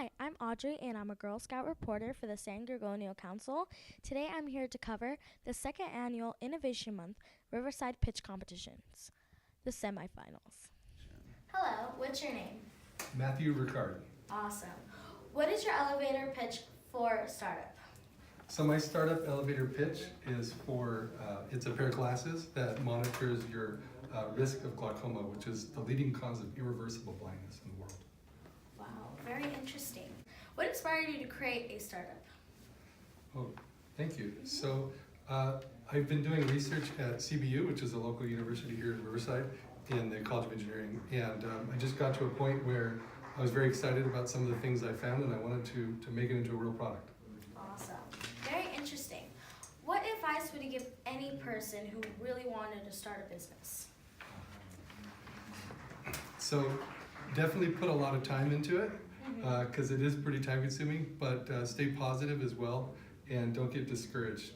Hi, I'm Audrey, and I'm a Girl Scout reporter for the San Gorgonio Council. Today I'm here to cover the second annual Innovation Month Riverside Pitch Competitions, the SemiFinals. Hello, what's your name? Matthew Ricard. Awesome. What is your elevator pitch for startup? So my startup elevator pitch is for, it's a pair of glasses that monitors your risk of glaucoma, which is the leading cause of irreversible blindness in the world. Wow, very interesting. What inspired you to create a startup? Oh, thank you. So I've been doing research at CBU, which is a local university here in Riverside, in the College of Engineering, and I just got to a point where I was very excited about some of the things I found, and I wanted to make it into a real product. Awesome. Very interesting. What advice would you give any person who really wanted to start a business? So definitely put a lot of time into it, because it is pretty time consuming, but stay positive as well and don't get discouraged.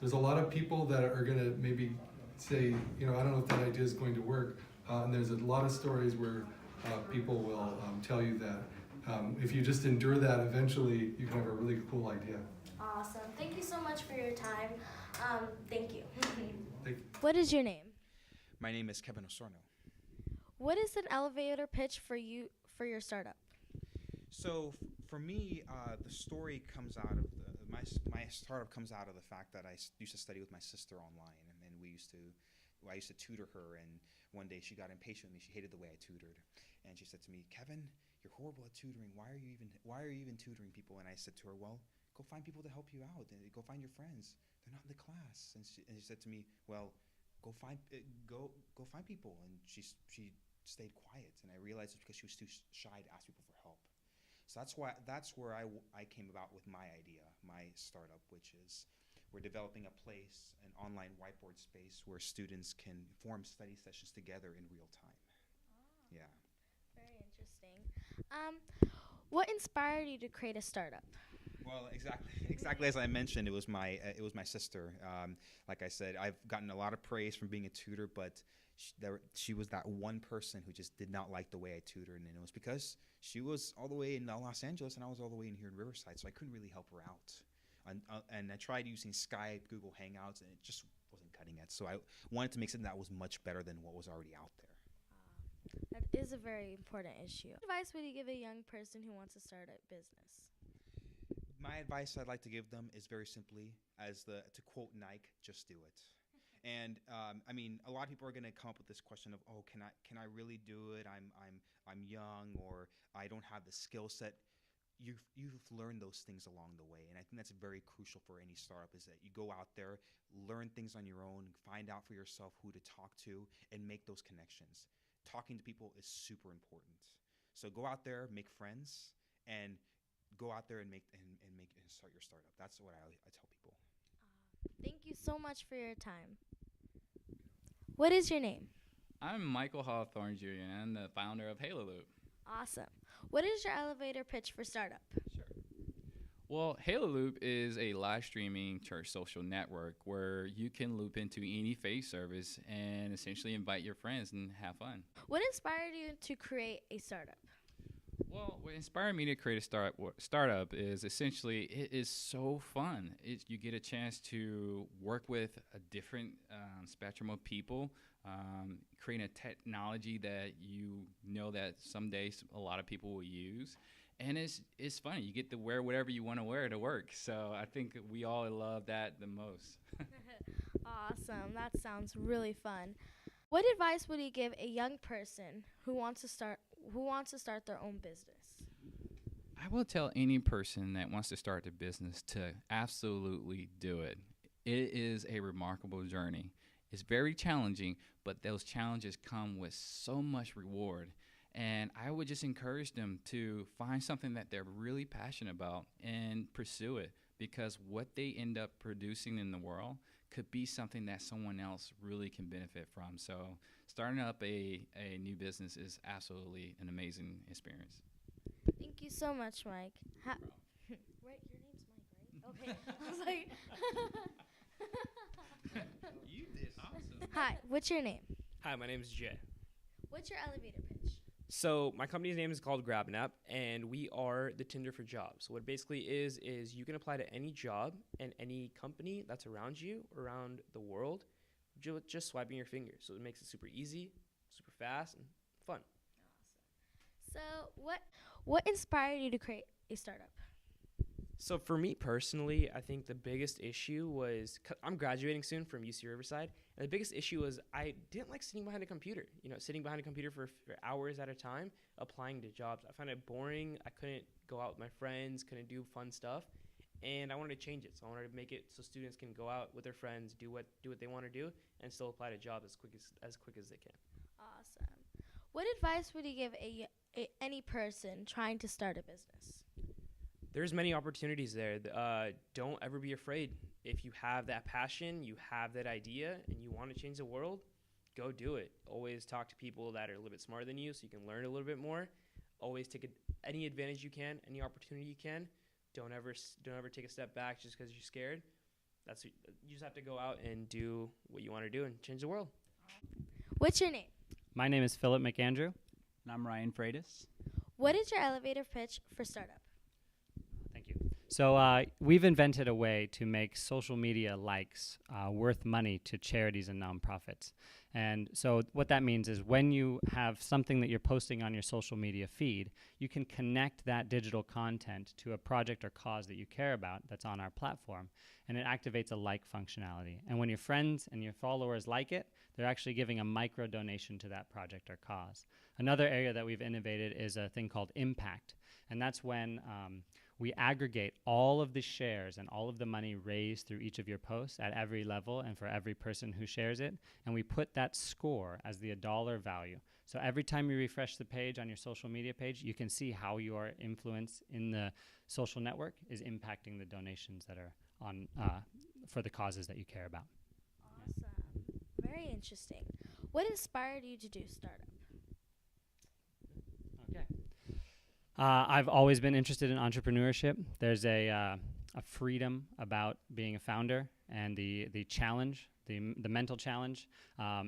There's a lot of people that are going to maybe say, I don't know if that idea is going to work, and there's a lot of stories where people will tell you that if you just endure that, eventually you can have a really cool idea. Awesome. Thank you so much for your time. Thank you. Thank you. What is your name? My name is Kevin Osorno. What is an elevator pitch for you for your startup? So for me, the story comes out of my startup comes out of the fact that I used to study with my sister online, and then I used to tutor her. And one day she got impatient with me. She hated the way I tutored, and she said to me, "Kevin, you're horrible at tutoring. Why are you even tutoring people?" And I said to her, "Well, go find people to help you out. Go find your friends. They're not in the class." And she said to me, "Well, go find people." And she stayed quiet, and I realized it's because she was too shy to ask people for help. So that's where I came about with my idea, my startup, which is we're developing a place, an online whiteboard space where students can form study sessions together in real time. Oh, Yeah. very interesting. What inspired you to create a startup? Well, exactly as I mentioned, it was my sister. Like I said, I've gotten a lot of praise from being a tutor, but she was that one person who just did not like the way I tutored, and it was because she was all the way in Los Angeles and I was all the way in here in Riverside, so I couldn't really help her out. And I tried using Skype, Google Hangouts, and it just wasn't cutting it. So I wanted to make something that was much better than what was already out there. That is a very important issue. What advice would you give a young person who wants to start a business? My advice I'd like to give them is very simply, to quote Nike, just do it. And I mean, a lot of people are going to come up with this question of, oh, can I really do it? I'm young, or I don't have the skill set. You've learned those things along the way, and I think that's very crucial for any startup, is that you go out there, learn things on your own, find out for yourself who to talk to, and make those connections. Talking to people is super important. So go out there, make friends, and go out there and start your startup. That's what I tell people. Thank you so much for your time. What is your name? I'm Michael Hawthorne Jr., and I'm the founder of Halo Loop. Awesome. What is your elevator pitch for startup? Sure. Well, Halo Loop is a live streaming church social network where you can loop into any faith service and essentially invite your friends and have fun. What inspired you to create a startup? Well, what inspired me to create a startup is essentially it is so fun. You get a chance to work with a different spectrum of people, creating a technology that that someday a lot of people will use. And it's funny. You get to wear whatever you want to wear to work. So I think we all love that the most. Awesome. That sounds really fun. What advice would you give a young person who wants to start their own business? I will tell any person that wants to start a business to absolutely do it. It is a remarkable journey. It's very challenging, but those challenges come with so much reward. And I would just encourage them to find something that they're really passionate about and pursue it, because what they end up producing in the world could be something that someone else really can benefit from. So starting up a new business is absolutely an amazing experience. Thank you so much, Mike. Right, your name's Mike, right? Okay. I was like, You did awesome. hi, what's your name? Hi, my name is Jay. What's your elevator pitch? So my company's name is called GrabNap, and we are the Tinder for jobs. What it basically is you can apply to any job and any company that's around you, around the world, just swiping your finger. So it makes it super easy, super fast, and fun. So, what inspired you to create a startup? So for me personally, I think the biggest issue was I'm graduating soon from UC Riverside, and the biggest issue was I didn't like sitting behind a computer. Sitting behind a computer for hours at a time, applying to jobs. I found it boring. I couldn't go out with my friends, couldn't do fun stuff, and I wanted to change it. So I wanted to make it so students can go out with their friends, do what they want to do, and still apply to jobs as quick as they can. Awesome. What advice would you give any person trying to start a business? There's many opportunities there. Don't ever be afraid. If you have that passion, you have that idea, and you want to change the world, go do it. Always talk to people that are a little bit smarter than you so you can learn a little bit more. Always take any advantage you can, any opportunity you can. Don't ever take a step back just because you're scared. You just have to go out and do what you want to do and change the world. What's your name? My name is Philip McAndrew. And I'm Ryan Freitas. What is your elevator pitch for startup? Thank you. So we've invented a way to make social media likes worth money to charities and nonprofits. And so what that means is when you have something that you're posting on your social media feed, you can connect that digital content to a project or cause that you care about that's on our platform, and it activates a like functionality. And when your friends and your followers like it, they're actually giving a micro donation to that project or cause. Another area that we've innovated is a thing called impact, and that's when we aggregate all of the shares and all of the money raised through each of your posts at every level and for every person who shares it, and we put that score as the dollar value. So every time you refresh the page on your social media page, you can see how your influence in the social network is impacting the donations that are on for the causes that you care about. Awesome. Very interesting. What inspired you to do startup? Okay. I've always been interested in entrepreneurship. There's a freedom about being a founder and the challenge, the mental challenge.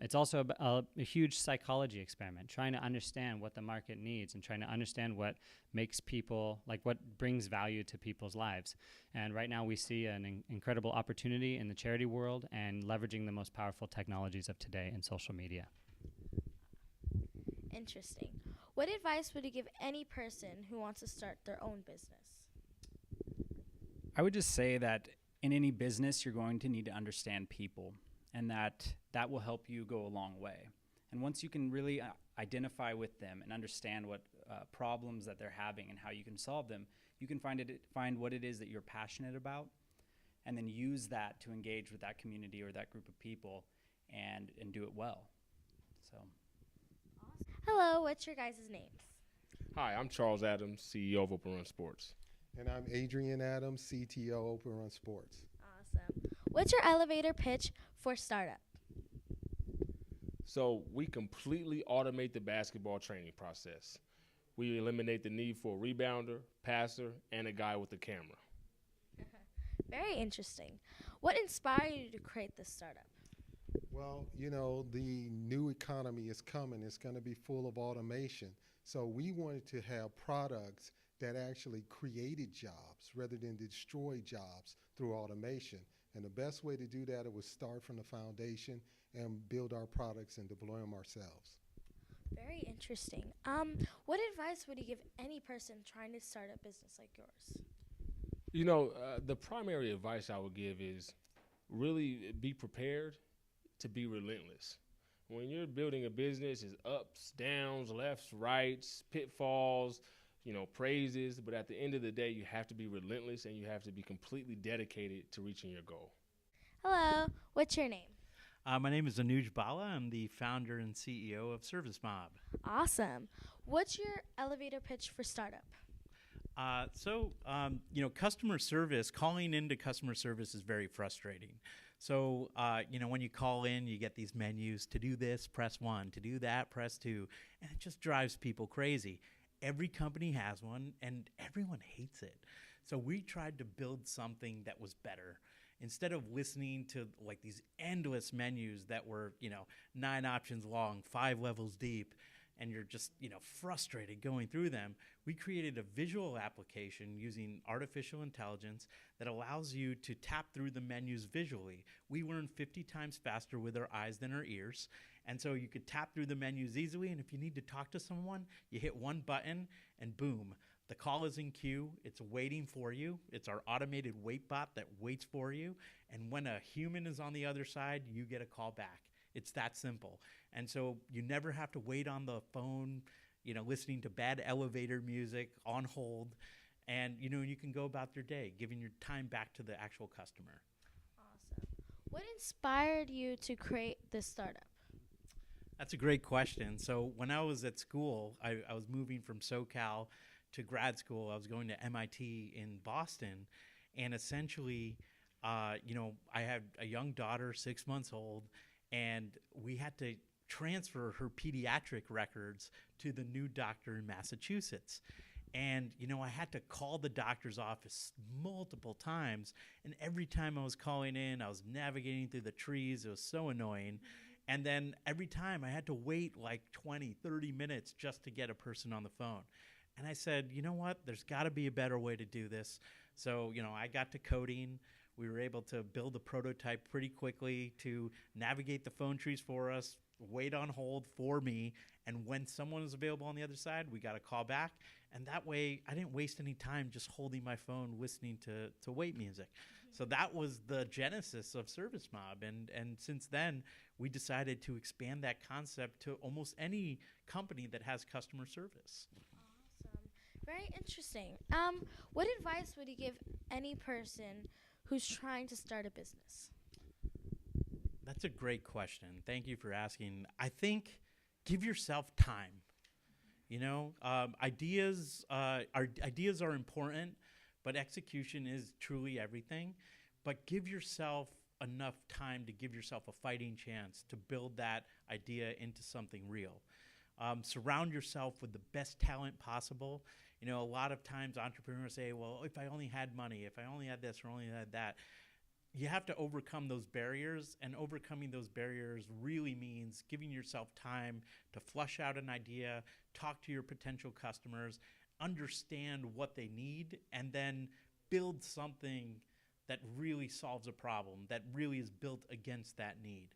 It's also a huge psychology experiment, trying to understand what the market needs and trying to understand what makes people, like what brings value to people's lives. And right now we see an incredible opportunity in the charity world and leveraging the most powerful technologies of today in social media. Interesting. What advice would you give any person who wants to start their own business? I would just say that in any business, you're going to need to understand people, and that will help you go a long way. And once you can really identify with them and understand what problems that they're having and how you can solve them, you can find what it is that you're passionate about, and then use that to engage with that community or that group of people and do it well. So. Hello, what's your guys' names? Hi, I'm Charles Adams, CEO of Open Run Sports. And I'm Adrian Adams, CTO Open Run Sports. Awesome. What's your elevator pitch for startup? So we completely automate the basketball training process. We eliminate the need for a rebounder, passer, and a guy with a camera. Very interesting. What inspired you to create this startup? Well, the new economy is coming. It's going to be full of automation. So we wanted to have products that actually created jobs rather than destroy jobs through automation. And the best way to do that was start from the foundation and build our products and deploy them ourselves. Very interesting. What advice would you give any person trying to start a business like yours? The primary advice I would give is really be prepared to be relentless. When you're building a business, it's ups, downs, lefts, rights, pitfalls, praises, but at the end of the day, you have to be relentless and you have to be completely dedicated to reaching your goal. Hello, what's your name? My name is Anuj Bala. I'm the founder and CEO of Service Mob. Awesome. What's your elevator pitch for startup? Customer service, calling into customer service is very frustrating. So, when you call in, you get these menus. To do this, press 1. To do that, press 2. And it just drives people crazy. Every company has one, and everyone hates it. So we tried to build something that was better. Instead of listening to these endless menus that were, 9 options long, 5 levels deep, and you're just, frustrated going through them, we created a visual application using artificial intelligence that allows you to tap through the menus visually. We learn 50 times faster with our eyes than our ears. And so you could tap through the menus easily, and if you need to talk to someone, you hit one button, and boom, the call is in queue. It's waiting for you. It's our automated wait bot that waits for you. And when a human is on the other side, you get a call back. It's that simple. And so you never have to wait on the phone, listening to bad elevator music on hold. And, you can go about your day, giving your time back to the actual customer. Awesome. What inspired you to create this startup? That's a great question. So when I was at school, I was moving from SoCal to grad school. I was going to MIT in Boston. And essentially, I had a young daughter, 6 months old, and we had to transfer her pediatric records to the new doctor in Massachusetts. And, I had to call the doctor's office multiple times. And every time I was calling in, I was navigating through the trees. It was so annoying. And then every time I had to wait like 20, 30 minutes just to get a person on the phone. And I said, you know what? There's got to be a better way to do this. So, I got to coding. We were able to build a prototype pretty quickly to navigate the phone trees for us, wait on hold for me. And when someone was available on the other side, we got a call back. And that way, I didn't waste any time just holding my phone listening to wait music. So that was the genesis of Service Mob. And since then, we decided to expand that concept to almost any company that has customer service. Awesome. Very interesting. What advice would you give any person who's trying to start a business? That's a great question. Thank you for asking. I think give yourself time. Ideas are important, but execution is truly everything. But give yourself enough time to give yourself a fighting chance to build that idea into something real. Surround yourself with the best talent possible. A lot of times entrepreneurs say, well, if I only had money, if I only had this or only had that. You have to overcome those barriers, and overcoming those barriers really means giving yourself time to flush out an idea, talk to your potential customers, understand what they need, and then build something that really solves a problem, that really is built against that need.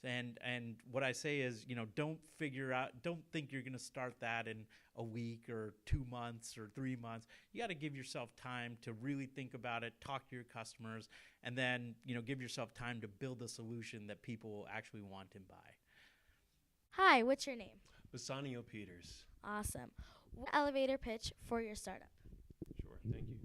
And what I say is, don't think you're going to start that in a week or 2 months or 3 months. You got to give yourself time to really think about it, talk to your customers, and then, give yourself time to build a solution that people will actually want and buy. Hi, what's your name? Bassanio Peters. Awesome. What elevator pitch for your startup? Sure, thank you.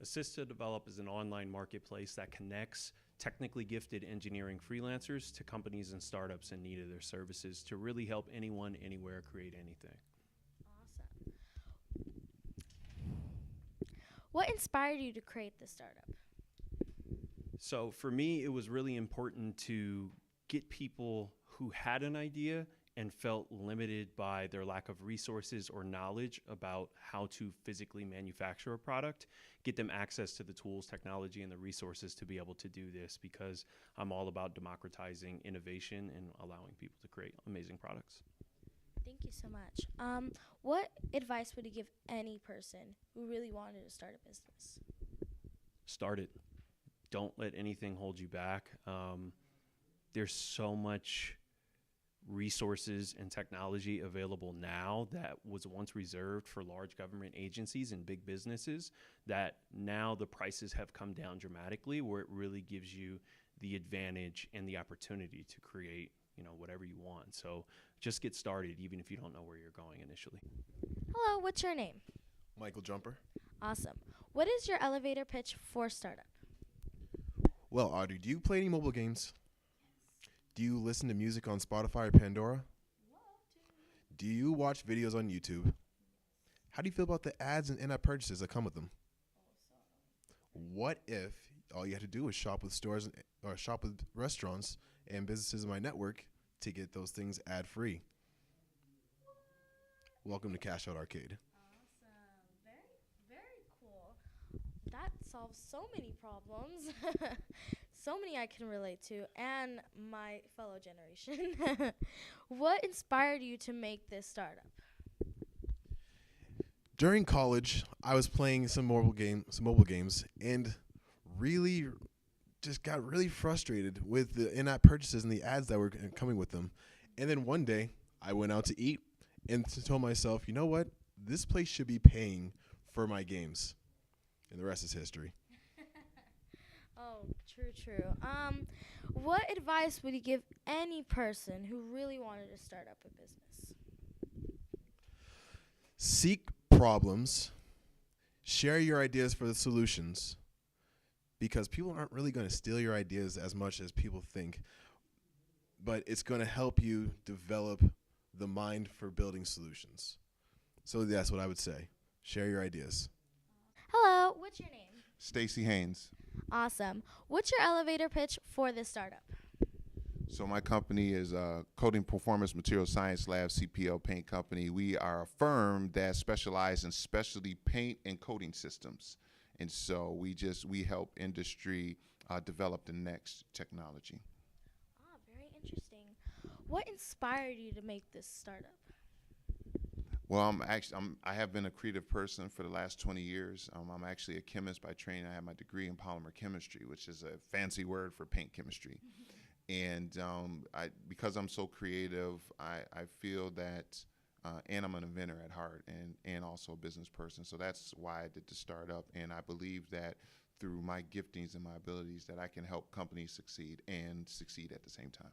Assist to Develop is an online marketplace that connects technically gifted engineering freelancers to companies and startups in need of their services to really help anyone, anywhere create anything. Awesome. What inspired you to create this startup? So for me, it was really important to get people who had an idea and felt limited by their lack of resources or knowledge about how to physically manufacture a product, get them access to the tools, technology, and the resources to be able to do this, because I'm all about democratizing innovation and allowing people to create amazing products. Thank you so much. What advice would you give any person who really wanted to start a business? Start it. Don't let anything hold you back. There's so much resources and technology available now that was once reserved for large government agencies and big businesses, that now the prices have come down dramatically, where it really gives you the advantage and the opportunity to create, whatever you want. So just get started, even if you don't know where you're going initially. Hello, what's your name? Michael Jumper. Awesome. What is your elevator pitch for startup? Well, Audrey, do you play any mobile games? Do you listen to music on Spotify or Pandora? Do you watch videos on YouTube? How do you feel about the ads and in-app purchases that come with them? What if all you had to do was shop with stores or shop with restaurants and businesses in my network to get those things ad-free? Welcome to Cash Out Arcade. Awesome. Very, very cool. That solves so many problems. So many I can relate to, and my fellow generation. What inspired you to make this startup? during college, I was playing some mobile games, and really just got really frustrated with the in-app purchases and the ads that were coming with them. And then one day, I went out to eat and told myself, you know what? This place should be paying for my games. And the rest is history. Oh, true. What advice would you give any person who really wanted to start up a business? Seek problems, share your ideas for the solutions, because people aren't really going to steal your ideas as much as people think, but it's going to help you develop the mind for building solutions. So that's what I would say. Share your ideas. Hello, what's your name? Stacy Haynes. Awesome. What's your elevator pitch for this startup? So my company is Coating Performance Material Science Lab, CPL Paint Company. We are a firm that specializes in specialty paint and coating systems. And so we help industry develop the next technology. Ah, very interesting. What inspired you to make this startup? Well, I have been a creative person for the last 20 years. I'm actually a chemist by training. I have my degree in polymer chemistry, which is a fancy word for paint chemistry. And because I'm so creative, I feel that, and I'm an inventor at heart and also a business person. So that's why I did the startup. And I believe that through my giftings and my abilities that I can help companies succeed and succeed at the same time.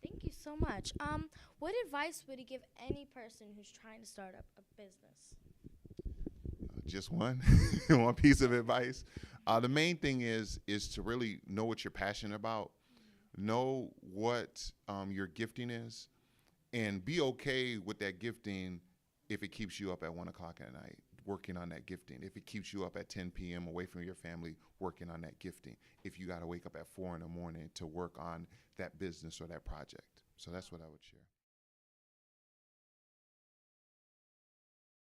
Thank you so much. What advice would you give any person who's trying to start up a business? Just one, one piece of advice. The main thing is to really know what you're passionate about, know what your gifting is, and be okay with that gifting if it keeps you up at 1 o'clock at night working on that gifting, if it keeps you up at 10 p.m. away from your family working on that gifting, if you got to wake up at 4 in the morning to work on that business or that project. So that's what I would share.